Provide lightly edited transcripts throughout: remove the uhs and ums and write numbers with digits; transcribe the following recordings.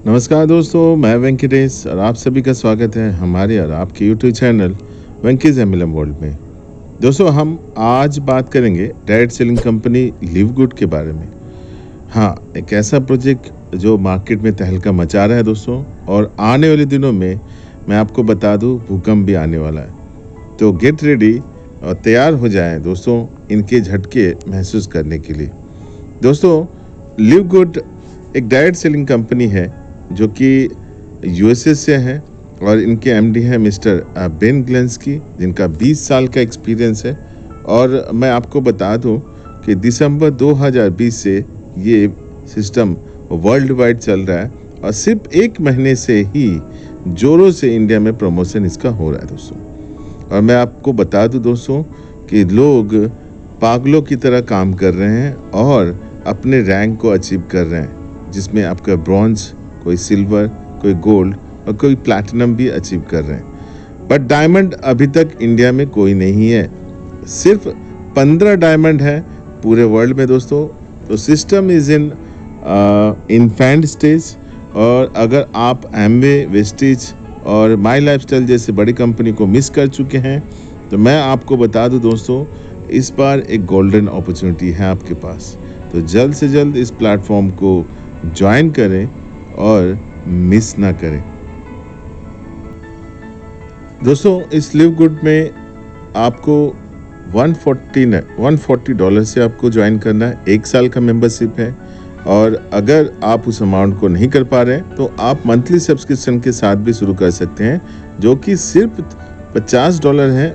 नमस्कार दोस्तों, मैं वेंकटेश और आप सभी का स्वागत है हमारे और आपके YouTube channel Venky's MLM world में। दोस्तों, हम आज बात करेंगे direct selling company live good के बारे में। हाँ, एक ऐसा प्रोजेक्ट जो मार्केट में तहलका मचा रहा है दोस्तों, और आने वाले दिनों में मैं आपको बता दूं भूकंप भी आने वाला है। तो गेट रेडी और तैयार हो जाएं दोस्तों इनके झटके महसूस करने के लिए। दोस्तों, लिव गुड एक डायरेक्ट सेलिंग कंपनी है जो कि यूएसए से है और इनके एमडी हैं मिस्टर बेन ग्लेंस्की, जिनका 20 साल का एक्सपीरियंस है। और मैं आपको बता दूं कि दिसंबर 2020 से ये सिस्टम वर्ल्ड वाइड चल रहा है और सिर्फ एक महीने से ही जोरों से इंडिया में प्रमोशन इसका हो रहा है दोस्तों। और मैं आपको बता दूं दोस्तों कि लोग पागलों की तरह काम कर रहे हैं और अपने रैंक को अचीव कर रहे हैं, जिसमें आपका ब्रॉन्ज, कोई सिल्वर, कोई गोल्ड और कोई प्लैटिनम भी अचीव कर रहे हैं। बट डायमंड अभी तक इंडिया में कोई नहीं है, सिर्फ 15 डायमंड है पूरे वर्ल्ड में दोस्तों। तो system is in infant stage. और अगर आप एमवे, वेस्टिज और माई लाइफस्टाइल जैसे बड़ी कंपनी को मिस कर चुके हैं तो मैं आपको बता दूं दोस्तों, इस बार एक गोल्डन अपॉर्चुनिटी है आपके पास। तो जल्द से जल्द इस प्लेटफॉर्म को ज्वाइन करें और मिस ना करें दोस्तों। इस लिव गुड में आपको $140 से आपको ज्वाइन करना है। 1 साल का मेंबरशिप है। और अगर आप उस अमाउंट को नहीं कर पा रहे हैं तो आप मंथली सब्सक्रिप्शन के साथ भी शुरू कर सकते हैं, जो कि सिर्फ $50 है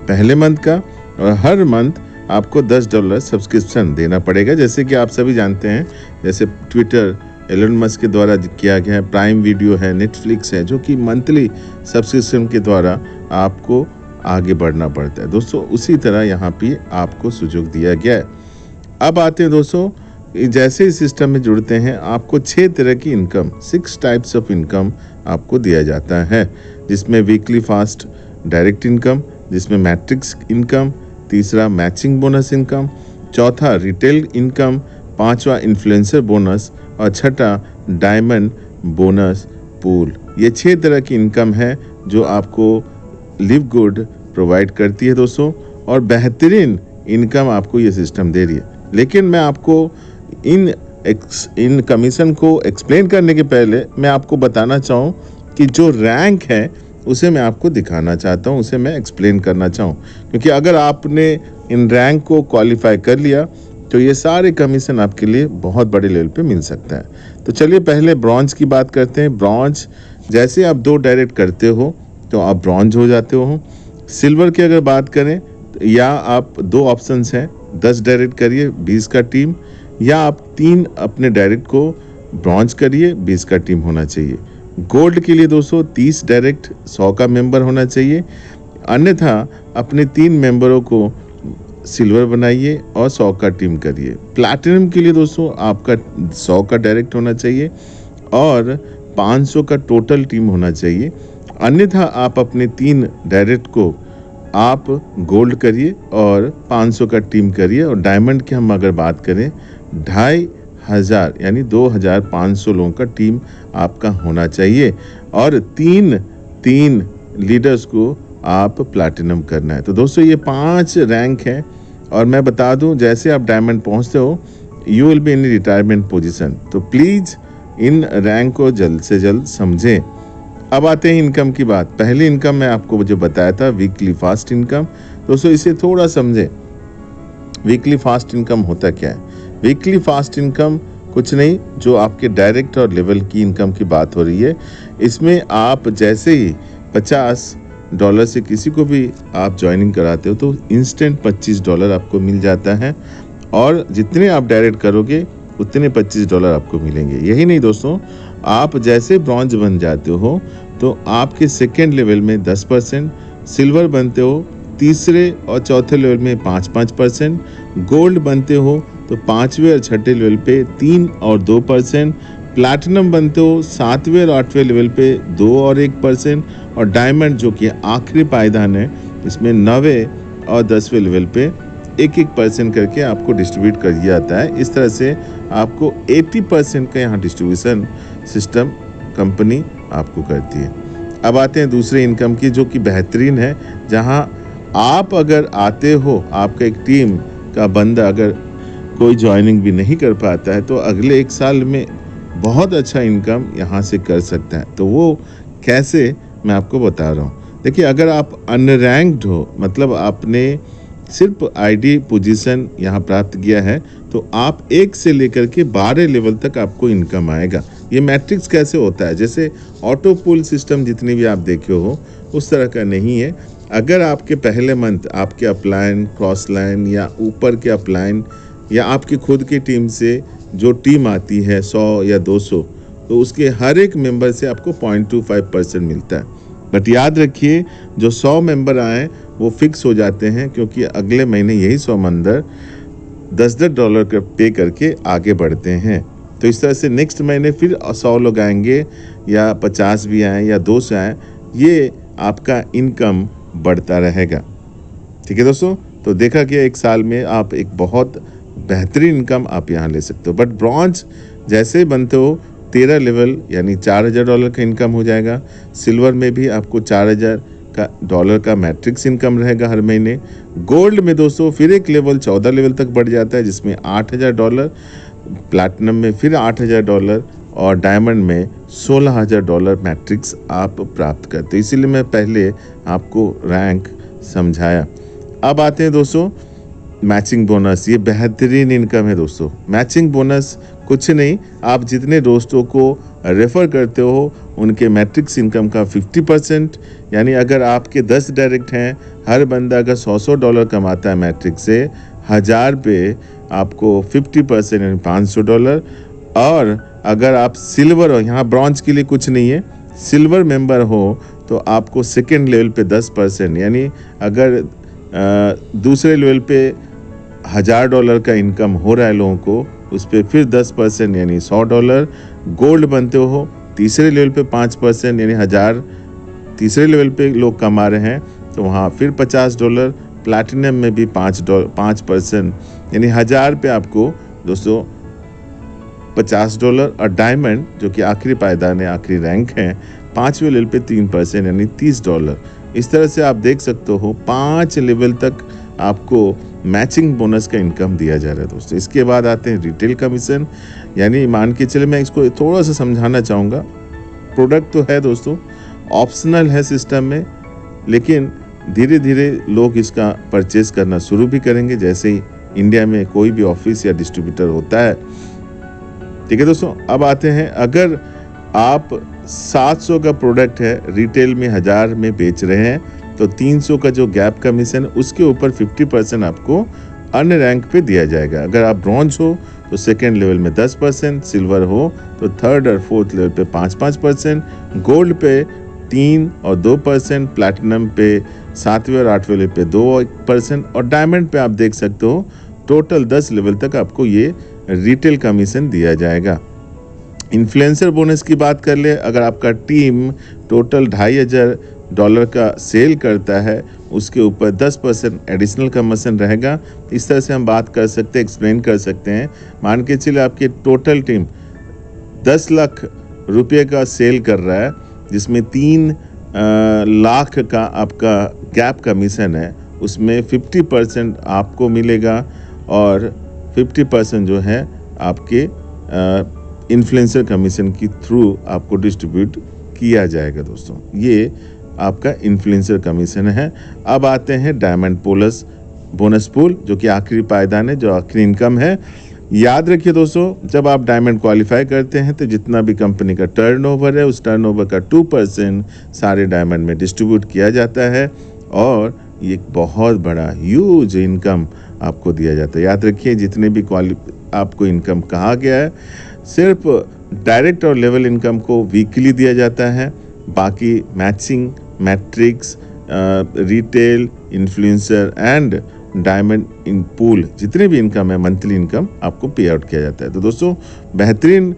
पहले मंथ का, और हर मंथ आपको $10 सब्सक्रिप्शन देना पड़ेगा। जैसे कि आप सभी जानते हैं, जैसे ट्विटर एलन मस्क के द्वारा किया गया है, प्राइम वीडियो है, नेटफ्लिक्स है, जो कि मंथली सब्सक्रिप्शन के द्वारा आपको आगे बढ़ना पड़ता है दोस्तों। उसी तरह यहाँ पे आपको सुযোग दिया गया है। अब आते हैं दोस्तों, जैसे इस सिस्टम में जुड़ते हैं आपको 6 तरह की इनकम, 6 टाइप्स ऑफ इनकम आपको दिया जाता है, जिसमें वीकली फास्ट डायरेक्ट इनकम, जिसमें मैट्रिक्स इनकम, तीसरा मैचिंग बोनस इनकम, चौथा रिटेल इनकम, पांचवा इन्फ्लुएंसर बोनस और छठा डायमंड बोनस पूल। ये 6 तरह की इनकम है जो आपको लिव गुड प्रोवाइड करती है दोस्तों, और बेहतरीन इनकम आपको ये सिस्टम दे रही है। लेकिन मैं आपको इन कमीशन को एक्सप्लेन करने के पहले मैं आपको बताना चाहूँ कि जो रैंक है उसे मैं आपको दिखाना चाहता हूँ, उसे मैं एक्सप्लेन करना चाहूँ, क्योंकि अगर आपने इन रैंक को क्वालिफाई कर लिया तो ये सारे कमीशन आपके लिए बहुत बड़े लेवल पे मिल सकता है। तो चलिए पहले ब्रॉन्ज की बात करते हैं। ब्रॉन्ज, जैसे आप 2 डायरेक्ट करते हो तो आप ब्रॉन्ज हो जाते हो। सिल्वर की अगर बात करें तो या आप 2 ऑप्शंस हैं, 10 डायरेक्ट करिए 20 का टीम, या आप 3 अपने डायरेक्ट को ब्रॉन्ज करिए 20 का टीम होना चाहिए। गोल्ड के लिए दोस्तों 30 डायरेक्ट 100 का मेंबर होना चाहिए, अन्यथा अपने 3 मेंबरों को सिल्वर बनाइए और 100 का टीम करिए। प्लैटिनम के लिए दोस्तों आपका 100 का डायरेक्ट होना चाहिए और 500 का टोटल टीम होना चाहिए, अन्यथा आप अपने 3 डायरेक्ट को आप गोल्ड करिए और 500 का टीम करिए। और डायमंड की हम अगर बात करें 2500 यानी 2500 लोगों का टीम आपका होना चाहिए, और 3 लीडर्स को आप प्लैटिनम करना है। तो दोस्तों ये 5 रैंक हैं, और मैं बता दूं जैसे आप डायमंड पहुंचते हो you will be in retirement position. तो प्लीज़ इन रैंक को जल्द से जल्द समझें। अब आते हैं इनकम की बात। पहली इनकम मैं आपको जो बताया था वीकली फास्ट इनकम, दोस्तों इसे थोड़ा समझें। वीकली फास्ट इनकम होता क्या है? वीकली फास्ट इनकम कुछ नहीं, जो आपके डायरेक्ट और लेवल की इनकम की बात हो रही है। इसमें आप जैसे ही $50 से किसी को भी आप ज्वाइनिंग कराते हो तो इंस्टेंट $25 आपको मिल जाता है, और जितने आप डायरेक्ट करोगे उतने $25 आपको मिलेंगे। यही नहीं दोस्तों, आप जैसे ब्रॉन्ज बन जाते हो तो आपके सेकेंड लेवल में 10%, सिल्वर बनते हो तीसरे और चौथे लेवल में 5-5%, गोल्ड बनते हो तो 5वें और 6ठे लेवल पे 3 और 2%, प्लैटिनम बनते हो 7वें और 8वें लेवल पे 2 और 1%, और डायमंड जो कि आखिरी पायदान है इसमें 9वें और 10वें लेवल पे 1% करके आपको डिस्ट्रीब्यूट कर दिया जाता है। इस तरह से आपको 80% का यहाँ डिस्ट्रीब्यूशन सिस्टम कंपनी आपको करती है। अब आते हैं दूसरे इनकम की, जो कि बेहतरीन है, जहाँ आप अगर आते हो, आपका एक टीम का बंदा अगर कोई ज्वाइनिंग भी नहीं कर पाता है तो अगले 1 साल में बहुत अच्छा इनकम यहाँ से कर सकता है। तो वो कैसे, मैं आपको बता रहा हूँ। देखिए, अगर आप अनरैंक्ड हो, मतलब आपने सिर्फ आईडी पोजीशन यहाँ प्राप्त किया है, तो आप 1 से लेकर के 12 लेवल तक आपको इनकम आएगा। ये मैट्रिक्स कैसे होता है, जैसे ऑटो पुल सिस्टम जितनी भी आप देखे हो उस तरह का नहीं है। अगर आपके पहले मंथ आपके अपलाइन, क्रॉस लाइन या ऊपर के अपलाइन या आपकी खुद की टीम से जो टीम आती है 100 या 200, तो उसके हर एक मेंबर से आपको 0.25% मिलता है। बट याद रखिए, जो 100 मेंबर आए वो फिक्स हो जाते हैं, क्योंकि अगले महीने यही 100 मेंबर $10 का पे करके आगे बढ़ते हैं। तो इस तरह से नेक्स्ट महीने फिर 100 लोग आएंगे, या 50 भी आए या 200 आए, ये आपका इनकम बढ़ता रहेगा। ठीक है दोस्तों, तो देखा गया 1 साल में आप एक बहुत बेहतरीन इनकम आप यहाँ ले सकते हो। बट ब्रॉन्ज जैसे बनते हो 13 लेवल यानी $4000 का इनकम हो जाएगा। सिल्वर में भी आपको $4000 का मैट्रिक्स इनकम रहेगा हर महीने। गोल्ड में दोस्तों फिर एक लेवल 14 लेवल तक बढ़ जाता है, जिसमें $8000, प्लैटिनम में फिर $8000 और डायमंड में $16000 मैट्रिक्स आप प्राप्त करते हैं। इसीलिए मैं पहले आपको रैंक समझाया। अब आते हैं दोस्तों मैचिंग बोनस। ये बेहतरीन इनकम है दोस्तों। मैचिंग बोनस कुछ नहीं, आप जितने दोस्तों को रेफर करते हो उनके मैट्रिक्स इनकम का 50%, यानी अगर आपके 10 डायरेक्ट हैं, हर बंदा अगर $100 कमाता है मैट्रिक्स से, 1000 पे आपको 50% यानी $500। और अगर आप सिल्वर हो, यहाँ ब्रॉन्ज के लिए कुछ नहीं है, सिल्वर मेंबर हो तो आपको सेकेंड लेवल पे 10%, यानी अगर दूसरे लेवल पे $1000 का इनकम हो रहा है लोगों को, उस पर फिर 10% यानी $100। गोल्ड बनते हो तीसरे लेवल पे 5% यानी 1000 तीसरे लेवल पे लोग कमा रहे हैं, तो वहाँ फिर $50। प्लैटिनम में भी 5% यानी 1000 पे आपको दोस्तों $50। और डायमंड जो कि आखिरी पायदान है, आखिरी रैंक है, 5वें लेवल पे 3% यानी $30। इस तरह से आप देख सकते हो 5 लेवल तक आपको मैचिंग बोनस का इनकम दिया जा रहा है दोस्तों। इसके बाद आते हैं रिटेल कमीशन, यानी मान के चले, मैं इसको थोड़ा सा समझाना चाहूँगा। प्रोडक्ट तो है दोस्तों, ऑप्शनल है सिस्टम में, लेकिन धीरे धीरे लोग इसका परचेस करना शुरू भी करेंगे, जैसे ही इंडिया में कोई भी ऑफिस या डिस्ट्रीब्यूटर होता है। ठीक है दोस्तों, अब आते हैं, अगर आप 700 का प्रोडक्ट है, रिटेल में 1000 में बेच रहे हैं, तो 300 का जो गैप कमीशन उसके ऊपर 50% आपको अन्य रैंक पे दिया जाएगा। अगर आप ब्रॉन्ज हो तो सेकेंड लेवल में 10%, सिल्वर हो तो थर्ड और फोर्थ लेवल पे 5%, गोल्ड पे 3 और 2%, प्लैटिनम पे 7वें और 8वें लेवल पे 2% और डायमंड पे आप देख सकते हो टोटल 10 लेवल तक आपको ये रिटेल कमीशन दिया जाएगा। इन्फ्लुएंसर बोनस की बात कर ले, अगर आपका टीम टोटल $2500 का सेल करता है, उसके ऊपर 10% एडिशनल कमीशन रहेगा। इस तरह से हम बात कर सकते हैं, एक्सप्लेन कर सकते हैं। मान के चलिए आपकी टोटल टीम 10 लाख रुपये का सेल कर रहा है, जिसमें 3 लाख का आपका गैप कमीशन है, उसमें 50% आपको मिलेगा और 50% जो है आपके इन्फ्लुएंसर कमीशन की थ्रू आपको डिस्ट्रीब्यूट किया जाएगा दोस्तों। ये आपका इन्फ्लुएंसर कमीशन है। अब आते हैं डायमंड बोनस पूल, जो कि आखिरी पायदान है, जो आखिरी इनकम है। याद रखिए दोस्तों, जब आप डायमंड क्वालिफाई करते हैं तो जितना भी कंपनी का टर्नओवर है, उस टर्नओवर का 2% सारे डायमंड में डिस्ट्रीब्यूट किया जाता है और ये एक बहुत बड़ा ह्यूज इनकम आपको दिया जाता है। याद रखिए, जितने भी आपको इनकम कहा गया है, सिर्फ डायरेक्ट और लेवल इनकम को वीकली दिया जाता है, बाकी matching, matrix, retail, influencer and diamond in pool जितने भी इनकम है, मंथली इनकम आपको पे आउट किया जाता है। तो दोस्तों, बेहतरीन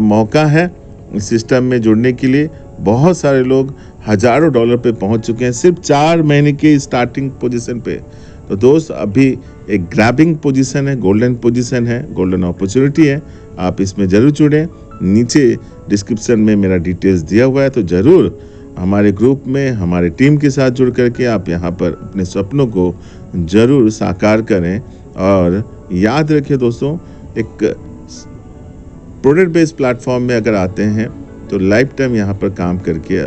मौका है इस सिस्टम में जुड़ने के लिए। बहुत सारे लोग हज़ारों डॉलर पे पहुंच चुके हैं सिर्फ 4 महीने के स्टार्टिंग पोजीशन पे। तो दोस्त अभी एक ग्रैबिंग पोजीशन है, गोल्डन पोजीशन है, गोल्डन अपॉर्चुनिटी है, आप इसमें ज़रूर जुड़ें। नीचे डिस्क्रिप्शन में मेरा डिटेल्स दिया हुआ है, तो ज़रूर हमारे ग्रुप में हमारे टीम के साथ जुड़ करके आप यहाँ पर अपने सपनों को ज़रूर साकार करें। और याद रखिए दोस्तों, एक प्रोडक्ट बेस्ड प्लेटफॉर्म में अगर आते हैं तो लाइफ टाइम यहाँ पर काम करके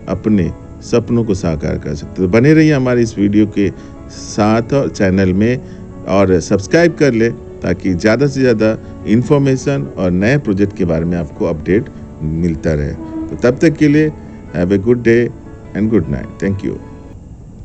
अपने सपनों को साकार कर सकते हो। तो बने रहिए हमारे इस वीडियो के साथ और चैनल में, और सब्सक्राइब कर ले ताकि ज़्यादा से ज़्यादा इन्फॉर्मेशन और नए प्रोजेक्ट के बारे में आपको अपडेट मिलता रहे। तो तब तक के लिए have a good day and good night. Thank you.